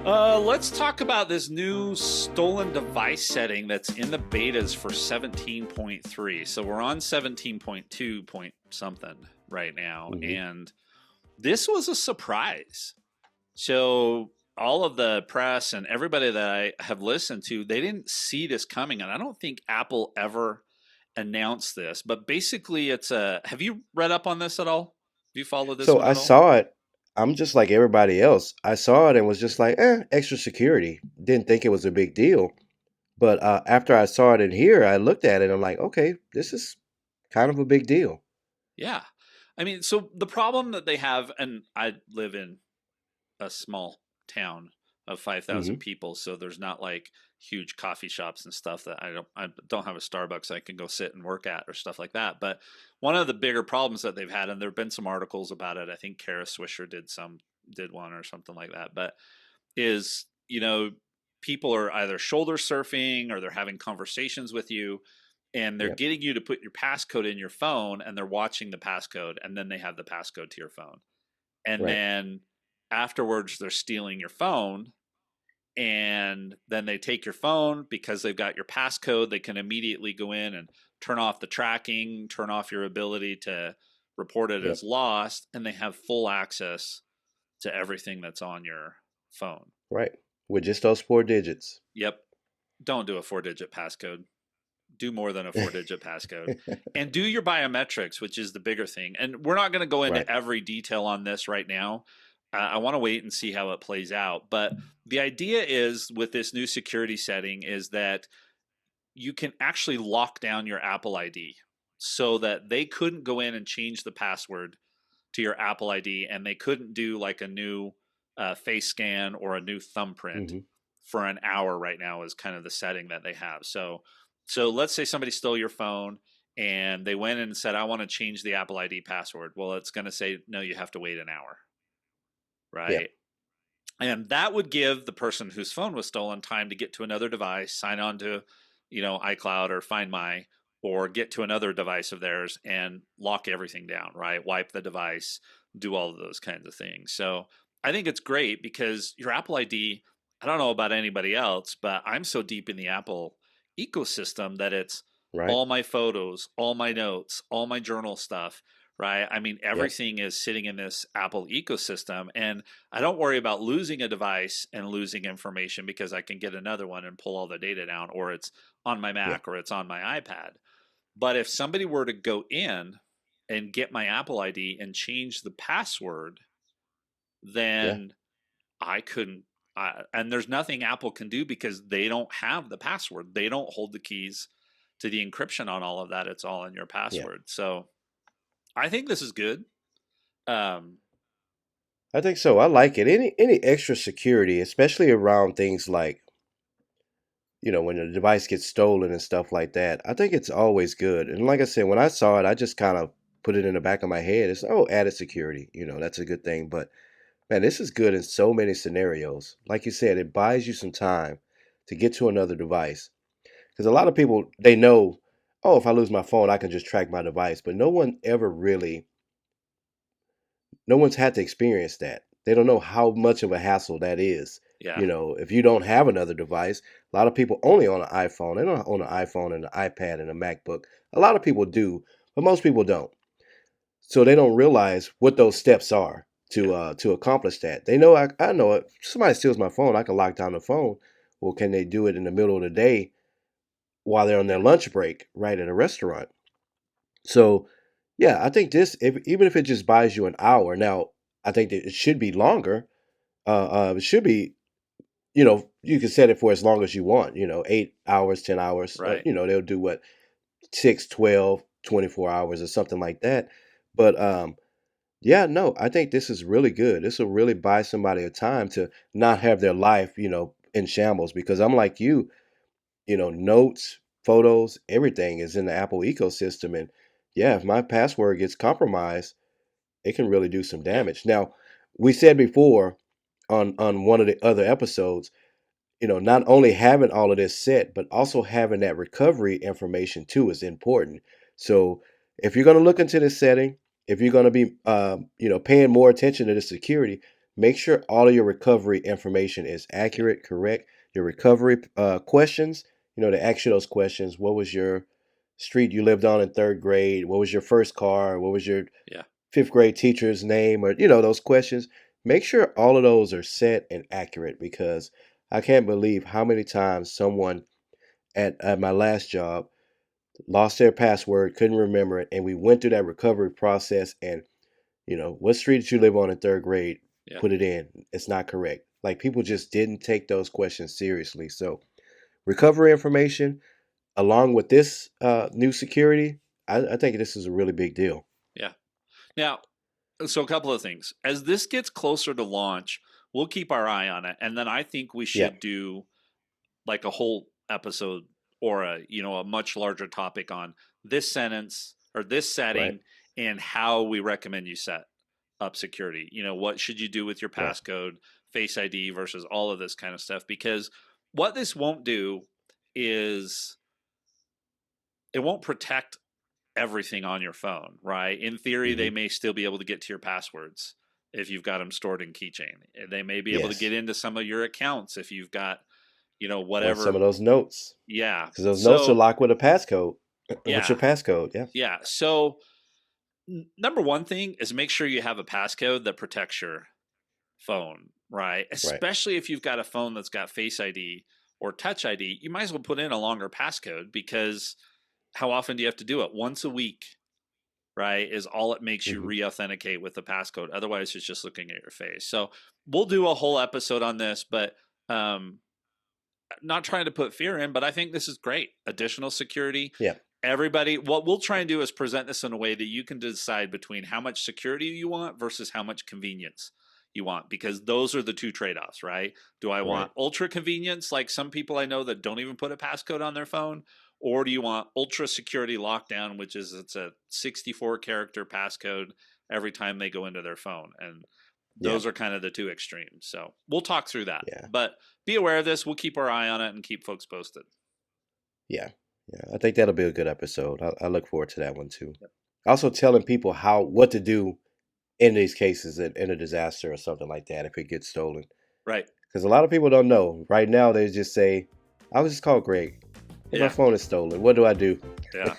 Let's talk about this new stolen device setting that's in the betas for 17.3. So we're on 17.2 point something right now, Hmm. and this was a surprise. So all of the press and everybody that I have listened to, they didn't see this coming, and I don't think Apple ever announced this. But basically, it's a. Have you read up on this at all? Have you followed this So one I at all? saw it. I'm just like everybody else. I saw it and was just like, extra security. Didn't think it was a big deal. But after I saw it in here, I looked at it. I'm like, okay, this is kind of a big deal. Yeah. I mean, so the problem that they have, and I live in a small town of 5,000 Hmm. people, so there's not like huge coffee shops and stuff that I don't have a Starbucks I can go sit and work at or stuff like that. But one of the bigger problems that they've had, and there've been some articles about it, I think Kara Swisher did one or something like that, but is, people are either shoulder surfing or they're having conversations with you and they're Yep. getting you to put your passcode in your phone and they're watching the passcode and then they have the passcode to your phone. And Right. then afterwards they're stealing your phone and then they take your phone because they've got your passcode. They can immediately go in and turn off the tracking, turn off your ability to report it as Yep. lost, and they have full access to everything that's on your phone. Right. With just those 4 digits. Yep. Don't do a 4-digit passcode. Do more than a 4-digit passcode. And do your biometrics, which is the bigger thing. And we're not going to go into Right. every detail on this right now. I want to wait and see how it plays out. But the idea is with this new security setting is that you can actually lock down your Apple ID so that they couldn't go in and change the password to your Apple ID and they couldn't do like a new face scan or a new thumbprint Hmm. for an hour right now is kind of the setting that they have. So let's say somebody stole your phone and they went in and said, I want to change the Apple ID password. Well, it's going to say, no, you have to wait an hour, Yeah. right? And that would give the person whose phone was stolen time to get to another device, sign on to, iCloud or Find My, or get to another device of theirs and lock everything down, right? Wipe the device, do all of those kinds of things. So I think it's great because your Apple ID, I don't know about anybody else, but I'm so deep in the Apple ecosystem that it's Right. all my photos, all my notes, all my journal stuff, right? I mean, Yep. everything is sitting in this Apple ecosystem. And I don't worry about losing a device and losing information because I can get another one and pull all the data down, or it's on my Yeah. Mac or it's on my iPad. But if somebody were to go in and get my Apple ID and change the password, Yeah. then I couldn't. And there's nothing Apple can do because they don't have the password. They don't hold the keys to the encryption on all of that. It's all in your Yeah. password. So I think this is good. Um, I think so. I like it. Any extra security, especially around things like, when the device gets stolen and stuff like that, I think it's always good. And like I said, when I saw it, I just kind of put it in the back of my head. It's, oh, added security. That's a good thing. But man, this is good in so many scenarios. Like you said, it buys you some time to get to another device. Because a lot of people, they know, oh, if I lose my phone, I can just track my device. But no one's had to experience that. They don't know how much of a hassle that is. yeah, If you don't have another device, a lot of people only on an iPhone. They don't own an iPhone and an iPad and a MacBook. A lot of people do, but most people don't. So they don't realize what those steps are yeah, to accomplish that. They know I know it. If somebody steals my phone, I can lock down the phone. Well, can they do it in the middle of the day while they're on their yeah, lunch break, right at a restaurant? So, yeah, I think this, even if it just buys you an hour, now I think that it should be longer. It should be, you can set it for as long as you want. 8 hours, 10 hours. right. They'll do what 6, 12, 24 hours or something like that. But yeah, no, I think this is really good. This will really buy somebody a time to not have their life, in shambles. Because I'm like you, notes, photos, everything is in the Apple ecosystem. And yeah, if my password gets compromised, it can really do some Yeah, damage. Now, we said before on one of the other episodes, not only having all of this set, but also having that recovery information too is important. So if you're going to look into this setting, if you're going to be, paying more attention to the security, make sure all of your recovery information is Yeah. accurate, correct. Your recovery questions, they ask you those questions. What was your street you lived on in third grade? What was your first car? What was your Yeah. fifth grade teacher's name? Or, those questions. Make sure all of those are set and accurate, because I can't believe how many times someone at my last job lost their password, couldn't remember it, and we went through that recovery process. And what street did you live on in third grade? Yeah. Put it in. It's not correct. Like, people just didn't take those questions seriously. So recovery information, along with this new security, I think this is a really big deal. Yeah. Now, so a couple of things. As this gets closer to launch, we'll keep our eye on it, and then I think we Yeah. should do like a whole episode or a much larger topic on this sentence or this Right. setting and how we recommend you set up security. What should you do with your Right. passcode, Face ID versus all of this kind of stuff? Because what this won't do is it won't protect everything on your phone, right? In theory, they Hmm. may still be able to get to your passwords if you've got them stored in keychain. They may be able to get Yes. into some of your accounts if you've got, Or some whatever. of those notes, Yeah. because those notes are So, locked with a passcode. What's yeah. your passcode? Yeah. Yeah. So, number one thing is make sure you have a passcode that protects your phone, right? Right. Especially if you've got a phone that's got Face ID or Touch ID, you might as well put in a longer passcode, because how often do you have to do it? Once a week, right? Is all it makes you Hmm. re-authenticate with the passcode. Otherwise, it's just looking at your face. So we'll do a whole episode on this, but um, not trying to put fear in, but I think this is great. Additional security. Yeah. Everybody, what we'll try and do is present this in a way that you can decide between how much security you want versus how much convenience you want, because those are the two trade-offs, right? Do I want Right. ultra convenience, like some people I know that don't even put a passcode on their phone, or do you want ultra security lockdown, which is it's a 64 character passcode every time they go into their phone? And Yeah. those are kind of the two extremes. So we'll talk through that, Yeah. but be aware of this. We'll keep our eye on it and keep folks posted. Yeah. Yeah. I think that'll be a good episode. I look forward to that one too. Also, telling people what to do in these cases, in a disaster or something like that, if it gets stolen. Right. Because a lot of people don't know. Right now, they just say, I was just called Greg. Hey, my Yeah. phone is stolen. What do I do? Yeah.